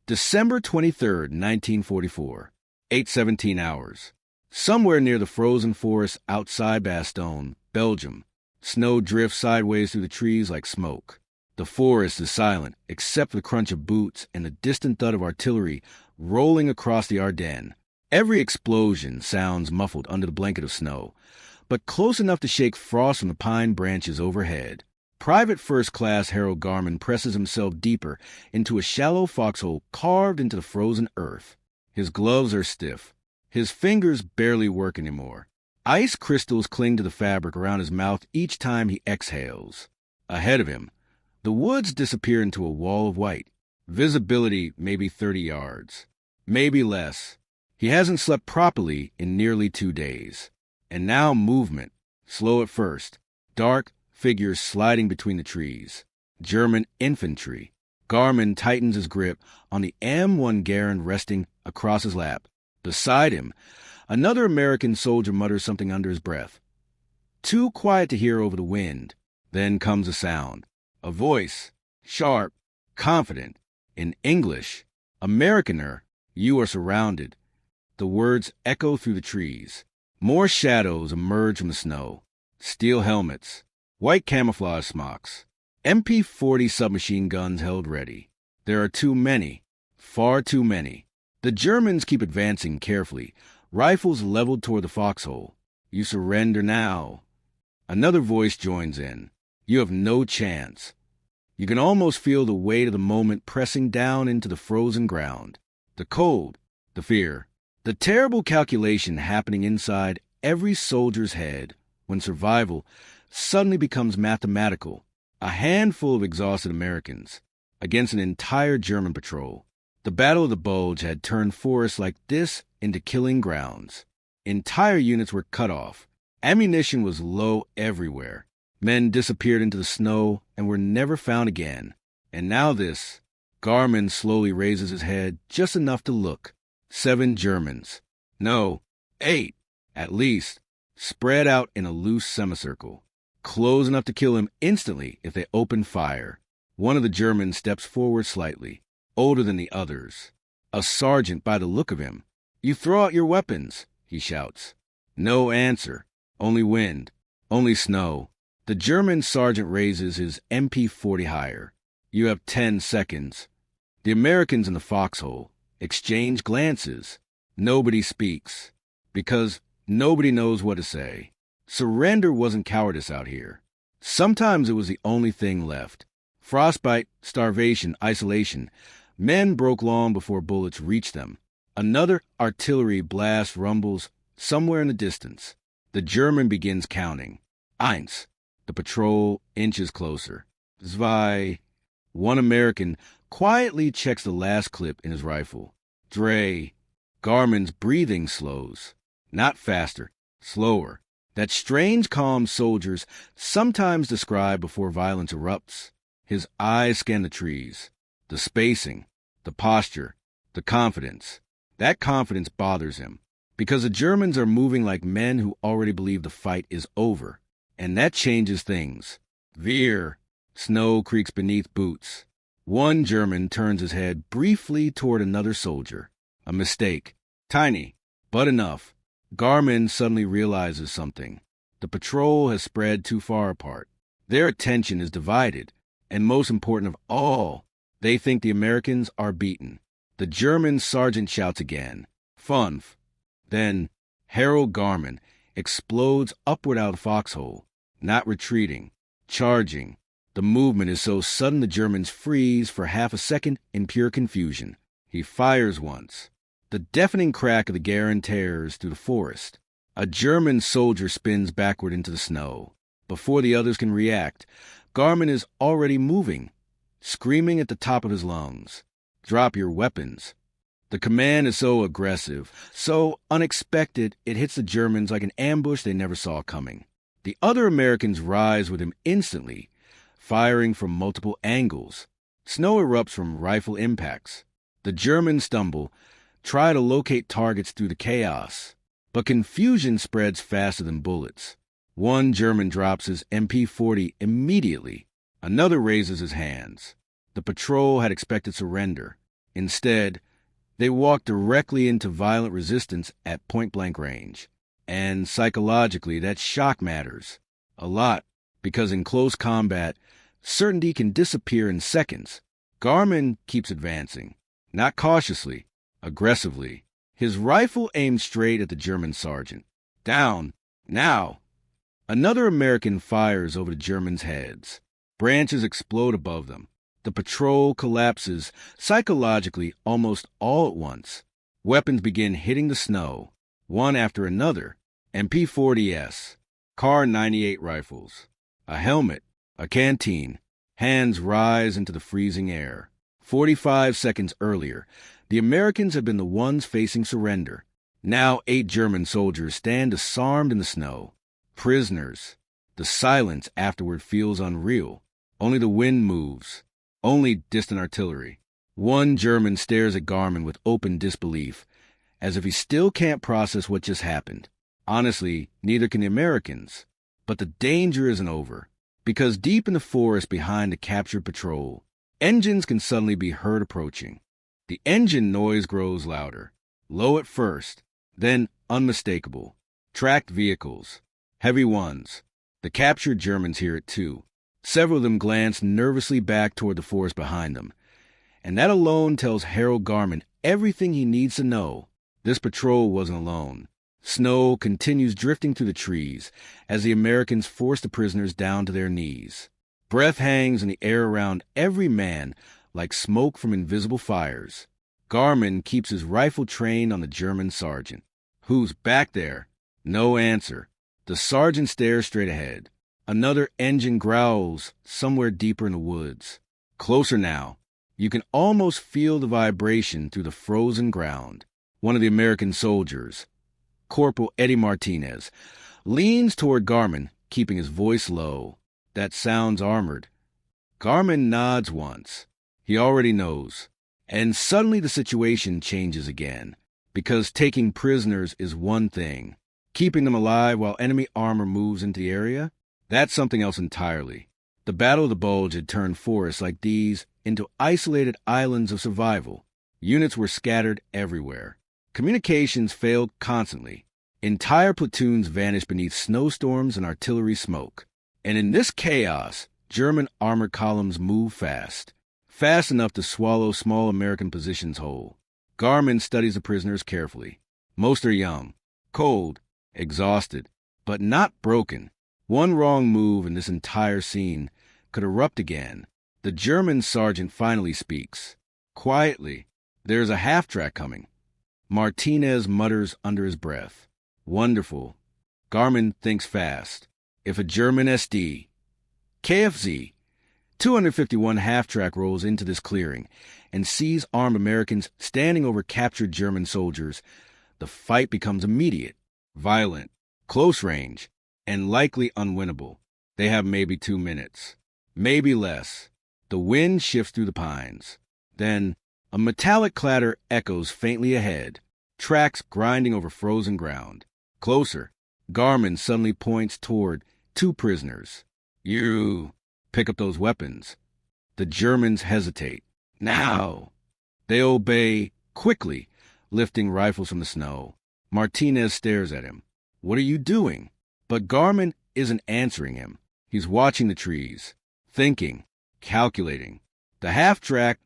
December 23rd, 1944, 8:17 hours. Somewhere near the frozen forest outside Bastogne, Belgium, snow drifts sideways through the trees like smoke. The forest is silent, except for the crunch of boots and the distant thud of artillery rolling across the Ardennes. Every explosion sounds muffled under the blanket of snow, but close enough to shake frost from the pine branches overhead. Private First Class Harold Garman presses himself deeper into a shallow foxhole carved into the frozen earth. His gloves are stiff. His fingers barely work anymore. Ice crystals cling to the fabric around his mouth each time he exhales. Ahead of him, the woods disappear into a wall of white. Visibility maybe 30 yards. Maybe less. He hasn't slept properly in nearly 2 days. And now movement. Slow at first. Dark figures sliding between the trees. German infantry. Garman tightens his grip on the M1 Garand resting across his lap. Beside him, another American soldier mutters something under his breath. Too quiet to hear over the wind. Then comes a sound. A voice. Sharp. Confident. In English. Americaner, you are surrounded. The words echo through the trees. More shadows emerge from the snow. Steel helmets. White camouflage smocks. MP-40 submachine guns held ready. There are too many. Far too many. The Germans keep advancing carefully, rifles leveled toward the foxhole. You surrender now. Another voice joins in. You have no chance. You can almost feel the weight of the moment pressing down into the frozen ground. The cold, the fear, the terrible calculation happening inside every soldier's head when survival suddenly becomes mathematical. A handful of exhausted Americans against an entire German patrol. The Battle of the Bulge had turned forests like this into killing grounds. Entire units were cut off. Ammunition was low everywhere. Men disappeared into the snow and were never found again. And now this. Garman slowly raises his head just enough to look. 7 Germans. No, 8, at least, spread out in a loose semicircle. Close enough to kill him instantly if they open fire. One of the Germans steps forward slightly, older than the others. A sergeant by the look of him. You throw out your weapons, he shouts. No answer. Only wind. Only snow. The German sergeant raises his MP-40 higher. You have 10 seconds. The Americans in the foxhole exchange glances. Nobody speaks. Because nobody knows what to say. Surrender wasn't cowardice out here. Sometimes it was the only thing left. Frostbite, starvation, isolation. Men broke long before bullets reached them. Another artillery blast rumbles somewhere in the distance. The German begins counting. Eins. The patrol inches closer. Zwei. One American quietly checks the last clip in his rifle. Drei. Garman's breathing slows. Not faster. Slower. That strange calm soldiers sometimes describe before violence erupts. His eyes scan the trees. The spacing. The posture. The confidence. That confidence bothers him. Because the Germans are moving like men who already believe the fight is over. And that changes things. Veer. Snow creaks beneath boots. One German turns his head briefly toward another soldier. A mistake. Tiny, but enough. Garman suddenly realizes something. The patrol has spread too far apart. Their attention is divided. And most important of all, they think the Americans are beaten. The German sergeant shouts again. Funf. Then Harold Garman explodes upward out of the foxhole. Not retreating. Charging. The movement is so sudden the Germans freeze for half a second in pure confusion. He fires once. The deafening crack of the Garand tears through the forest. A German soldier spins backward into the snow. Before the others can react, Garman is already moving, screaming at the top of his lungs. Drop your weapons. The command is so aggressive, so unexpected, it hits the Germans like an ambush they never saw coming. The other Americans rise with him instantly, firing from multiple angles. Snow erupts from rifle impacts. The Germans stumble, try to locate targets through the chaos. But confusion spreads faster than bullets. One German drops his MP-40 immediately. Another raises his hands. The patrol had expected surrender. Instead, they walk directly into violent resistance at point-blank range. And psychologically, that shock matters a lot, because in close combat, certainty can disappear in seconds. Garmin keeps advancing, not cautiously, aggressively. His rifle aimed straight at the German sergeant. Down, now! Another American fires over the Germans' heads. Branches explode above them. The patrol collapses psychologically almost all at once. Weapons begin hitting the snow, one after another. MP-40s, Car 98 rifles, a helmet, a canteen. Hands rise into the freezing air. 45 seconds earlier, the Americans had been the ones facing surrender. Now 8 German soldiers stand disarmed in the snow. Prisoners. The silence afterward feels unreal. Only the wind moves. Only distant artillery. One German stares at Garmin with open disbelief, as if he still can't process what just happened. Honestly, neither can the Americans. But the danger isn't over, because deep in the forest behind the captured patrol, engines can suddenly be heard approaching. The engine noise grows louder, low at first, then unmistakable. Tracked vehicles, heavy ones. The captured Germans hear it too. Several of them glance nervously back toward the forest behind them, and that alone tells Harold Garmin everything he needs to know. This patrol wasn't alone. Snow continues drifting through the trees as the Americans force the prisoners down to their knees. Breath hangs in the air around every man like smoke from invisible fires. Garmin keeps his rifle trained on the German sergeant. Who's back there? No answer. The sergeant stares straight ahead. Another engine growls somewhere deeper in the woods. Closer now. You can almost feel the vibration through the frozen ground. One of the American soldiers, Corporal Eddie Martinez, leans toward Garmin, keeping his voice low. That sounds armored. Garmin nods once. He already knows. And suddenly the situation changes again, because taking prisoners is one thing. Keeping them alive while enemy armor moves into the area, that's something else entirely. The Battle of the Bulge had turned forests like these into isolated islands of survival. Units were scattered everywhere. Communications failed constantly. Entire platoons vanished beneath snowstorms and artillery smoke. And in this chaos, German armored columns moved fast. Fast enough to swallow small American positions whole. Garmin studies the prisoners carefully. Most are young, cold, exhausted, but not broken. One wrong move and this entire scene could erupt again. The German sergeant finally speaks. Quietly, there's a half-track coming. Martinez mutters under his breath. Wonderful. Garmin thinks fast. If a German SD, KFZ, 251 half-track rolls into this clearing and sees armed Americans standing over captured German soldiers, the fight becomes immediate, violent, close range, and likely unwinnable. They have maybe 2 minutes, maybe less. The wind shifts through the pines. Then, a metallic clatter echoes faintly ahead, tracks grinding over frozen ground. Closer, Garmin suddenly points toward 2 prisoners. You pick up those weapons. The Germans hesitate. Now! They obey quickly, lifting rifles from the snow. Martinez stares at him. What are you doing? But Garmin isn't answering him. He's watching the trees, thinking, calculating. The half-track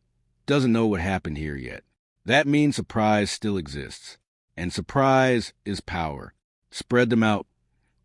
doesn't know what happened here yet. That means surprise still exists. And surprise is power. Spread them out.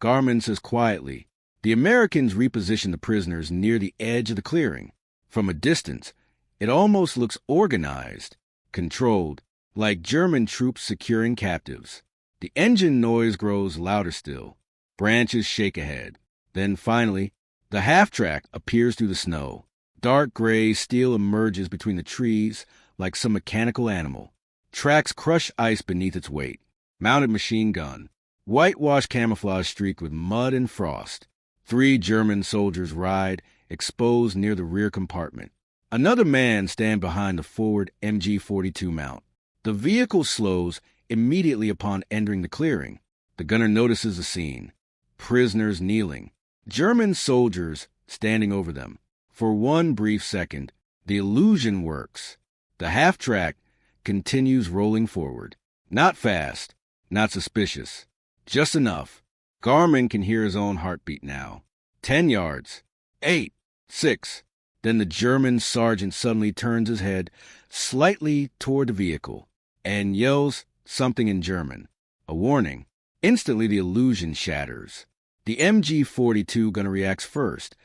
Garmin says quietly. The Americans reposition the prisoners near the edge of the clearing. From a distance, it almost looks organized, controlled, like German troops securing captives. The engine noise grows louder still. Branches shake ahead. Then finally, the half-track appears through the snow. Dark gray steel emerges between the trees like some mechanical animal. Tracks crush ice beneath its weight. Mounted machine gun. Whitewash camouflage streaked with mud and frost. 3 German soldiers ride, exposed near the rear compartment. Another man stands behind the forward MG-42 mount. The vehicle slows immediately upon entering the clearing. The gunner notices the scene. Prisoners kneeling. German soldiers standing over them. For one brief second, the illusion works. The half-track continues rolling forward. Not fast, not suspicious, just enough. Garmin can hear his own heartbeat now. 10 yards. 8. 6. Then the German sergeant suddenly turns his head slightly toward the vehicle and yells something in German. A warning. Instantly the illusion shatters. The MG-42 gunner reacts first,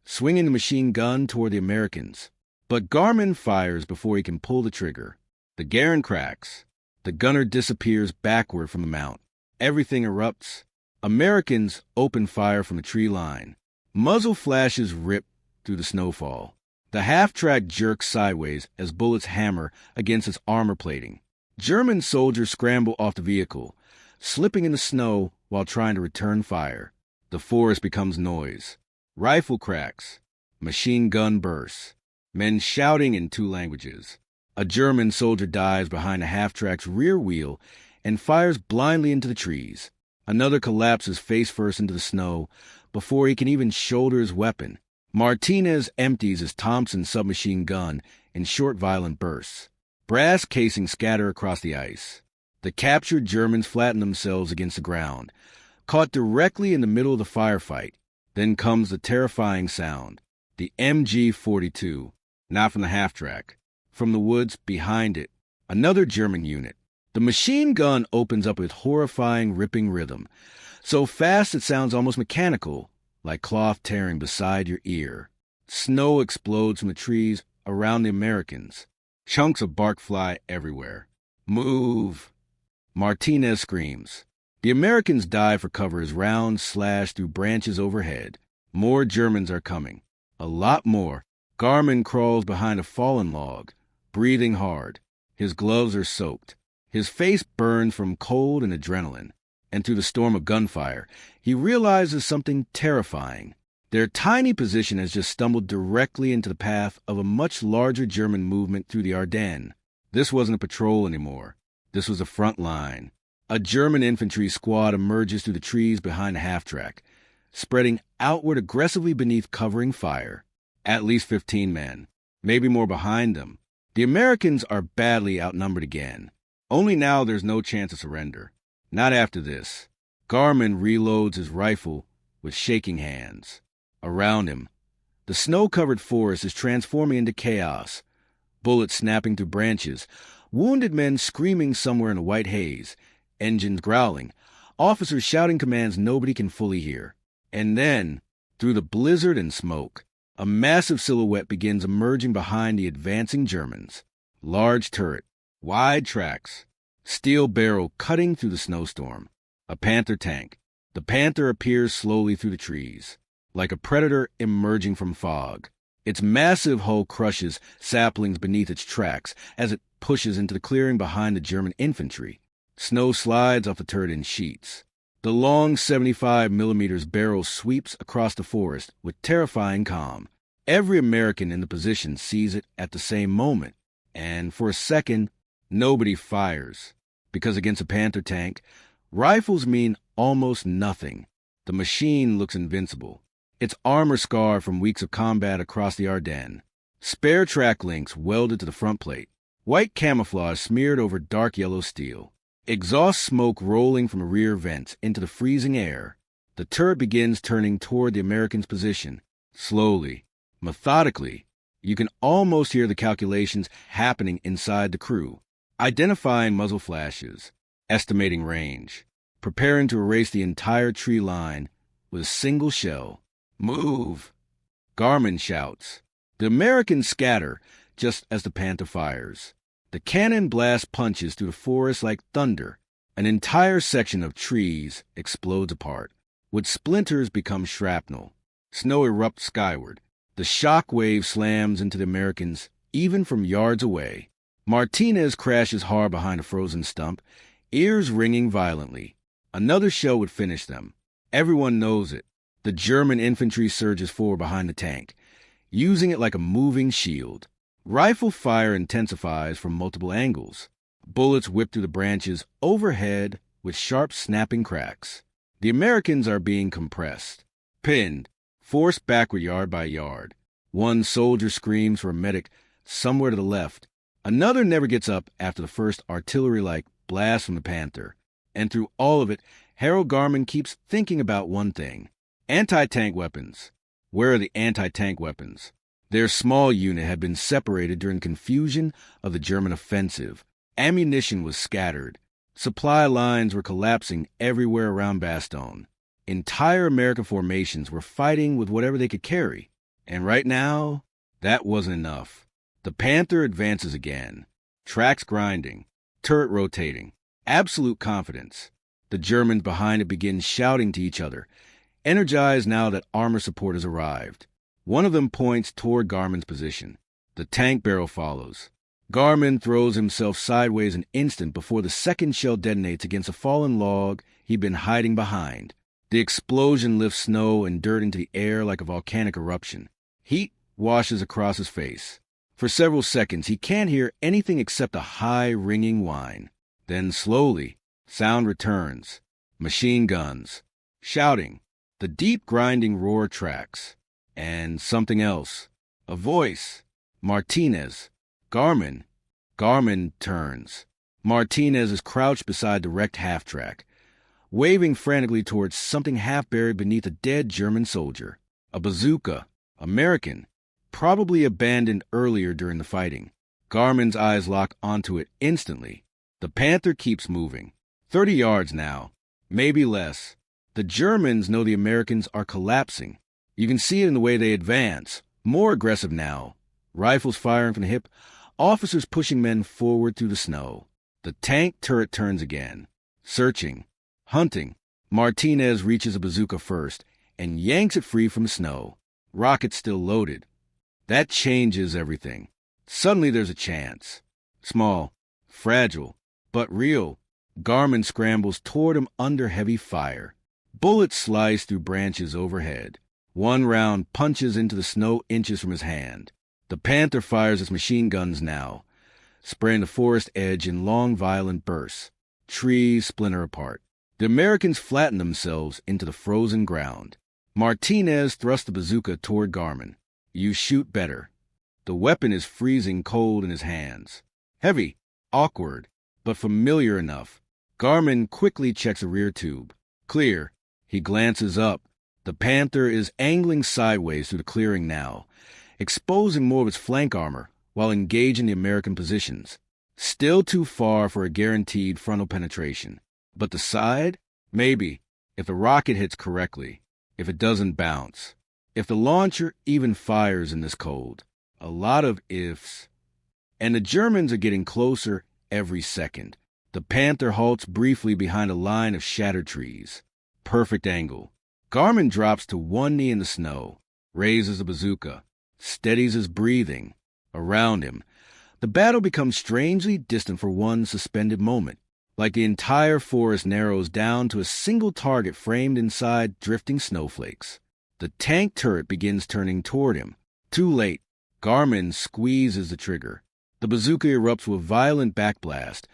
swinging the machine gun toward the Americans. But Garmin fires before he can pull the trigger. The Garand cracks. The gunner disappears backward from the mount. Everything erupts. Americans open fire from the tree line. Muzzle flashes rip through the snowfall. The half-track jerks sideways as bullets hammer against its armor plating. German soldiers scramble off the vehicle, slipping in the snow while trying to return fire. The forest becomes noise. Rifle cracks. Machine gun bursts. Men shouting in 2 languages. A German soldier dives behind a half-track's rear wheel and fires blindly into the trees. Another collapses face first into the snow before he can even shoulder his weapon. Martinez empties his Thompson submachine gun in short, violent bursts. Brass casings scatter across the ice. The captured Germans flatten themselves against the ground, caught directly in the middle of the firefight. Then comes the terrifying sound. The MG-42, not from the half-track. From the woods behind it, another German unit. The machine gun opens up with horrifying, ripping rhythm, so fast it sounds almost mechanical, like cloth tearing beside your ear. Snow explodes from the trees around the Americans. Chunks of bark fly everywhere. Move! Martinez screams. The Americans dive for cover as rounds slash through branches overhead. More Germans are coming. A lot more. Garmin crawls behind a fallen log, breathing hard. His gloves are soaked. His face burns from cold and adrenaline. And through the storm of gunfire, he realizes something terrifying. Their tiny position has just stumbled directly into the path of a much larger German movement through the Ardennes. This wasn't a patrol anymore. This was a front line. A German infantry squad emerges through the trees behind the half-track, spreading outward aggressively beneath covering fire. At least 15 men, maybe more behind them. The Americans are badly outnumbered again. Only now there's no chance of surrender. Not after this. Garmin reloads his rifle with shaking hands. Around him, the snow-covered forest is transforming into chaos. Bullets snapping through branches, wounded men screaming somewhere in the white haze, engines growling, officers shouting commands nobody can fully hear. And then, through the blizzard and smoke, a massive silhouette begins emerging behind the advancing Germans. Large turret, wide tracks, steel barrel cutting through the snowstorm. A Panther tank. The Panther appears slowly through the trees, like a predator emerging from fog. Its massive hull crushes saplings beneath its tracks as it pushes into the clearing behind the German infantry. Snow slides off the turret in sheets. The long 75mm barrel sweeps across the forest with terrifying calm. Every American in the position sees it at the same moment, and for a second, nobody fires. Because against a Panther tank, rifles mean almost nothing. The machine looks invincible. Its armor scarred from weeks of combat across the Ardennes. Spare track links welded to the front plate. White camouflage smeared over dark yellow steel. Exhaust smoke rolling from rear vents into the freezing air. The turret begins turning toward the Americans' position. Slowly, methodically. You can almost hear the calculations happening inside the crew. Identifying muzzle flashes. Estimating range. Preparing to erase the entire tree line with a single shell. Move! Garmin shouts. The Americans scatter just as the Panther fires. The cannon blast punches through the forest like thunder. An entire section of trees explodes apart. Wood splinters become shrapnel. Snow erupts skyward. The shock wave slams into the Americans, even from yards away. Martinez crashes hard behind a frozen stump, ears ringing violently. Another shell would finish them. Everyone knows it. The German infantry surges forward behind the tank, using it like a moving shield. Rifle fire intensifies from multiple angles. Bullets whip through the branches overhead with sharp snapping cracks. The Americans are being compressed, pinned, forced backward yard by yard. One soldier screams for a medic somewhere to the left. Another never gets up after the first artillery-like blast from the Panther. And through all of it, Harold Garman keeps thinking about one thing. Anti-tank weapons. Where are the anti-tank weapons? Their small unit had been separated during confusion of the German offensive. Ammunition was scattered. Supply lines were collapsing everywhere around Bastogne. Entire American formations were fighting with whatever they could carry. And right now, that wasn't enough. The Panther advances again. Tracks grinding. Turret rotating. Absolute confidence. The Germans behind it begin shouting to each other, energized now that armor support has arrived. One of them points toward Garman's position. The tank barrel follows. Garman throws himself sideways an instant before the second shell detonates against a fallen log he'd been hiding behind. The explosion lifts snow and dirt into the air like a volcanic eruption. Heat washes across his face. For several seconds, he can't hear anything except a high, ringing whine. Then slowly, sound returns. Machine guns. Shouting. The deep grinding roar tracks. And something else. A voice. Martinez. Garman. Garman turns. Martinez is crouched beside the wrecked half-track, waving frantically towards something half-buried beneath a dead German soldier. A bazooka. American. Probably abandoned earlier during the fighting. Garman's eyes lock onto it instantly. The Panther keeps moving. 30 yards now. Maybe less. The Germans know the Americans are collapsing. You can see it in the way they advance. More aggressive now. Rifles firing from the hip. Officers pushing men forward through the snow. The tank turret turns again. Searching. Hunting. Martinez reaches a bazooka first and yanks it free from the snow. Rocket still loaded. That changes everything. Suddenly there's a chance. Small. Fragile. But real. Garman scrambles toward him under heavy fire. Bullets slice through branches overhead. One round punches into the snow inches from his hand. The Panther fires its machine guns now, spraying the forest edge in long, violent bursts. Trees splinter apart. The Americans flatten themselves into the frozen ground. Martinez thrusts the bazooka toward Garman. You shoot better. The weapon is freezing cold in his hands. Heavy, awkward, but familiar enough. Garman quickly checks a rear tube. Clear. He glances up. The Panther is angling sideways through the clearing now, exposing more of its flank armor while engaging the American positions. Still too far for a guaranteed frontal penetration. But the side? Maybe, if the rocket hits correctly, if it doesn't bounce, if the launcher even fires in this cold. A lot of ifs. And the Germans are getting closer every second. The Panther halts briefly behind a line of shattered trees. Perfect angle. Garman drops to one knee in the snow, raises a bazooka, steadies his breathing. Around him, the battle becomes strangely distant for one suspended moment, like the entire forest narrows down to a single target framed inside drifting snowflakes. The tank turret begins turning toward him. Too late. Garman squeezes the trigger. The bazooka erupts with violent backblast,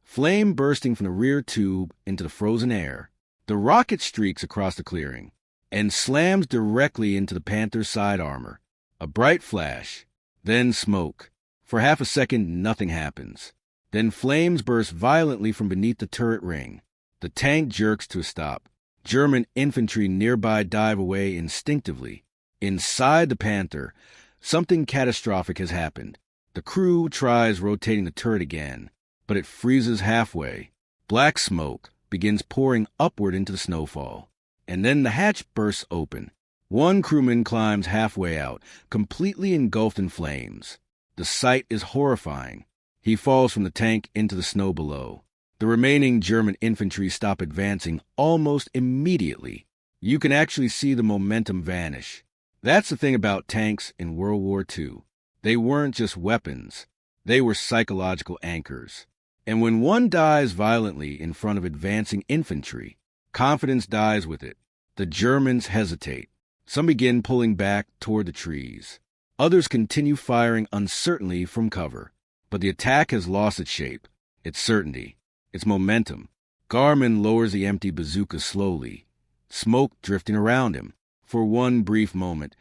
flame bursting from the rear tube into the frozen air. The rocket streaks across the clearing and slams directly into the Panther's side armor. A bright flash, then smoke. For half a second, nothing happens. Then flames burst violently from beneath the turret ring. The tank jerks to a stop. German infantry nearby dive away instinctively. Inside the Panther, something catastrophic has happened. The crew tries rotating the turret again, but it freezes halfway. Black smoke begins pouring upward into the snowfall. And then the hatch bursts open. One crewman climbs halfway out, completely engulfed in flames. The sight is horrifying. He falls from the tank into the snow below. The remaining German infantry stop advancing almost immediately. You can actually see the momentum vanish. That's the thing about tanks in World War II. They weren't just weapons. They were psychological anchors. And when one dies violently in front of advancing infantry, confidence dies with it. The Germans hesitate. Some begin pulling back toward the trees. Others continue firing uncertainly from cover. But the attack has lost its shape, its certainty, its momentum. Garman lowers the empty bazooka slowly, smoke drifting around him. For one brief moment,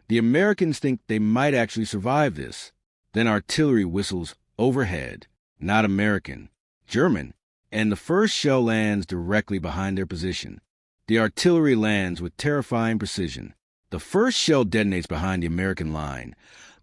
the Americans think they might actually survive this. Then artillery whistles overhead, not American, German, and the first shell lands directly behind their position. The artillery lands with terrifying precision. The first shell detonates behind the American line,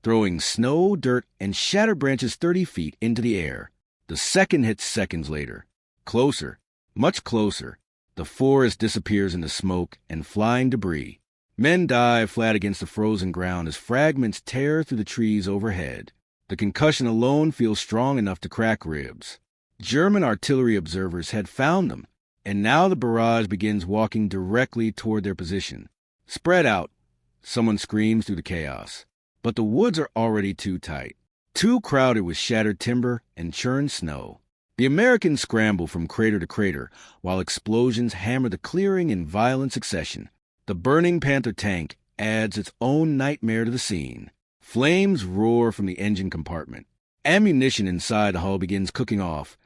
throwing snow, dirt, and shattered branches 30 feet into the air. The second hits seconds later. Closer, much closer. The forest disappears into smoke and flying debris. Men dive flat against the frozen ground as fragments tear through the trees overhead. The concussion alone feels strong enough to crack ribs. German artillery observers had found them, and now the barrage begins walking directly toward their position. Spread out, someone screams through the chaos. But the woods are already too tight, too crowded with shattered timber and churned snow. The Americans scramble from crater to crater, while explosions hammer the clearing in violent succession. The burning Panther tank adds its own nightmare to the scene. Flames roar from the engine compartment. Ammunition inside the hull begins cooking off,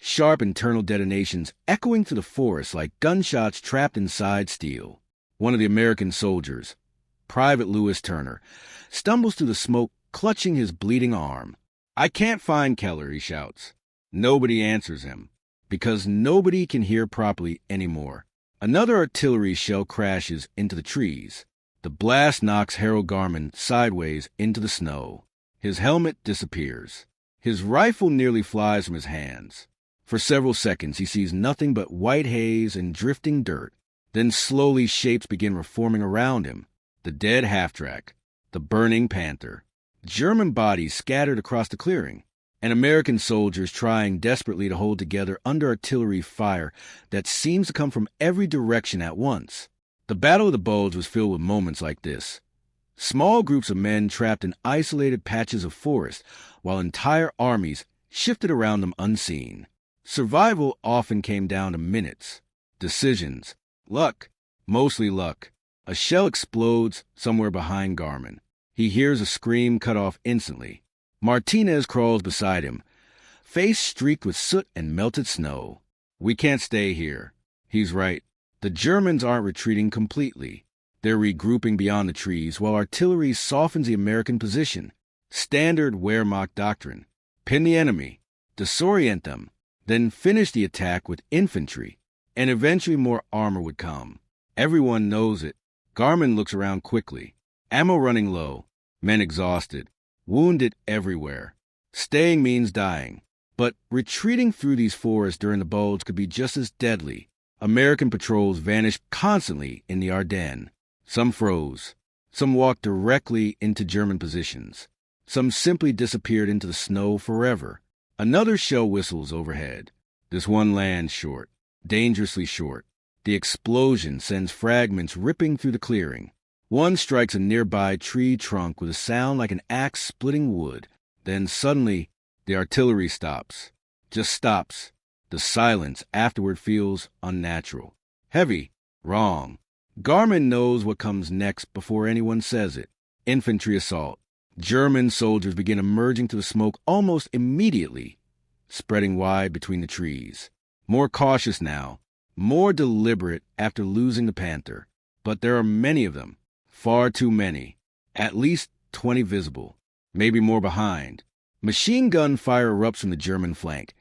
sharp internal detonations echoing through the forest like gunshots trapped inside steel. One of the American soldiers, Private Lewis Turner, stumbles through the smoke, clutching his bleeding arm. "I can't find Keller," he shouts. Nobody answers him, because nobody can hear properly anymore. Another artillery shell crashes into the trees. The blast knocks Harold Garman sideways into the snow. His helmet disappears. His rifle nearly flies from his hands. For several seconds, he sees nothing but white haze and drifting dirt. Then slowly shapes begin reforming around him. The dead half-track, the burning Panther, German bodies scattered across the clearing, and American soldiers trying desperately to hold together under artillery fire that seems to come from every direction at once. The Battle of the Bulge was filled with moments like this. Small groups of men trapped in isolated patches of forest, while entire armies shifted around them unseen. Survival often came down to minutes. Decisions. Luck. Mostly luck. A shell explodes somewhere behind Garman. He hears a scream cut off instantly. Martinez crawls beside him, face streaked with soot and melted snow. "We can't stay here." He's right. The Germans aren't retreating completely. They're regrouping beyond the trees while artillery softens the American position. Standard Wehrmacht doctrine. Pin the enemy, disorient them, then finish the attack with infantry, and eventually more armor would come. Everyone knows it. Garman looks around quickly. Ammo running low, men exhausted, wounded everywhere. Staying means dying, but retreating through these forests during the bulge could be just as deadly. American patrols vanished constantly in the Ardennes. Some froze. Some walked directly into German positions. Some simply disappeared into the snow forever. Another shell whistles overhead. This one lands short, dangerously short. The explosion sends fragments ripping through the clearing. One strikes a nearby tree trunk with a sound like an axe splitting wood. Then suddenly, the artillery stops. Just stops. The silence afterward feels unnatural. Heavy. Wrong. Garman knows what comes next before anyone says it. Infantry assault. German soldiers begin emerging to the smoke almost immediately, spreading wide between the trees. More cautious now. More deliberate after losing the Panther. But there are many of them. Far too many. At least 20 visible. Maybe more behind. Machine gun fire erupts from the German flank,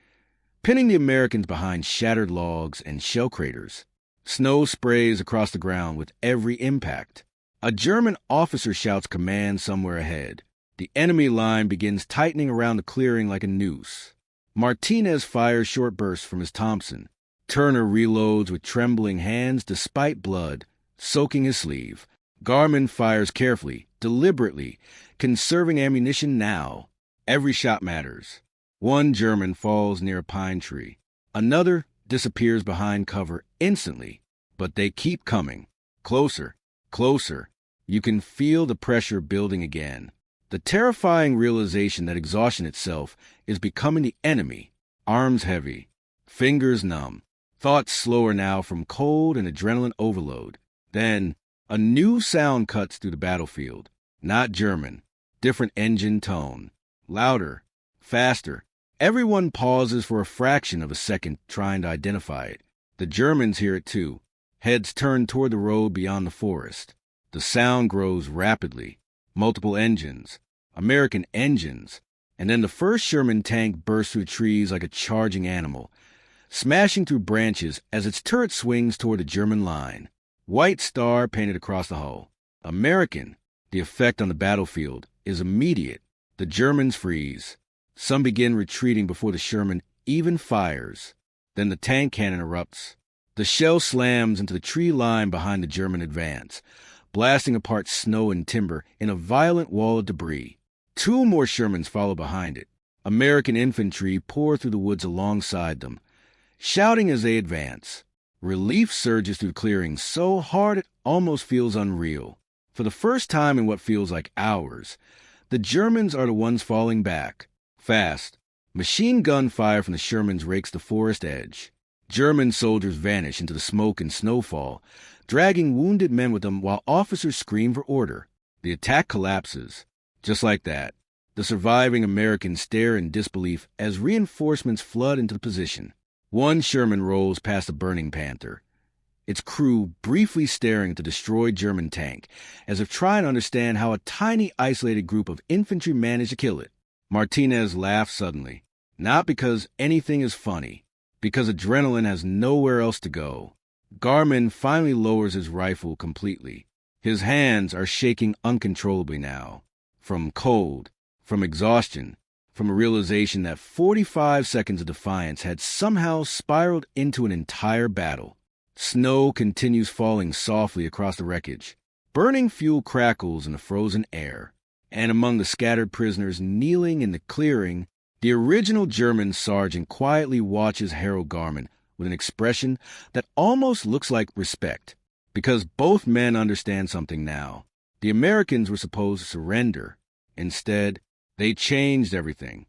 pinning the Americans behind shattered logs and shell craters. Snow sprays across the ground with every impact. A German officer shouts command somewhere ahead. The enemy line begins tightening around the clearing like a noose. Martinez fires short bursts from his Thompson. Turner reloads with trembling hands despite blood soaking his sleeve. Garman fires carefully, deliberately, conserving ammunition now. Every shot matters. One German falls near a pine tree. Another disappears behind cover instantly. But they keep coming. Closer, closer. You can feel the pressure building again. The terrifying realization that exhaustion itself is becoming the enemy. Arms heavy, fingers numb, thoughts slower now from cold and adrenaline overload. Then, a new sound cuts through the battlefield. Not German. Different engine tone. Louder. Faster. Everyone pauses for a fraction of a second trying to identify it. The Germans hear it too. Heads turn toward the road beyond the forest. The sound grows rapidly. Multiple engines. American engines. And then the first Sherman tank bursts through trees like a charging animal, smashing through branches as its turret swings toward the German line. White star painted across the hull. American. The effect on the battlefield is immediate. The Germans freeze. Some begin retreating before the Sherman even fires. Then the tank cannon erupts. The shell slams into the tree line behind the German advance, blasting apart snow and timber in a violent wall of debris. 2 more Shermans follow behind it. American infantry pour through the woods alongside them, shouting as they advance. Relief surges through clearings so hard it almost feels unreal. For the first time in what feels like hours, the Germans are the ones falling back. Fast. Machine gun fire from the Shermans rakes the forest edge. German soldiers vanish into the smoke and snowfall, dragging wounded men with them while officers scream for order. The attack collapses. Just like that, the surviving Americans stare in disbelief as reinforcements flood into the position. 1 Sherman rolls past a burning Panther, its crew briefly staring at the destroyed German tank, as if trying to understand how a tiny, isolated group of infantry managed to kill it. Martinez laughs suddenly, not because anything is funny, because adrenaline has nowhere else to go. Garmin finally lowers his rifle completely. His hands are shaking uncontrollably now, from cold, from exhaustion, from a realization that 45 seconds of defiance had somehow spiraled into an entire battle. Snow continues falling softly across the wreckage. Burning fuel crackles in the frozen air. And among the scattered prisoners kneeling in the clearing, the original German sergeant quietly watches Harold Garmin with an expression that almost looks like respect. Because both men understand something now. The Americans were supposed to surrender. Instead, they changed everything.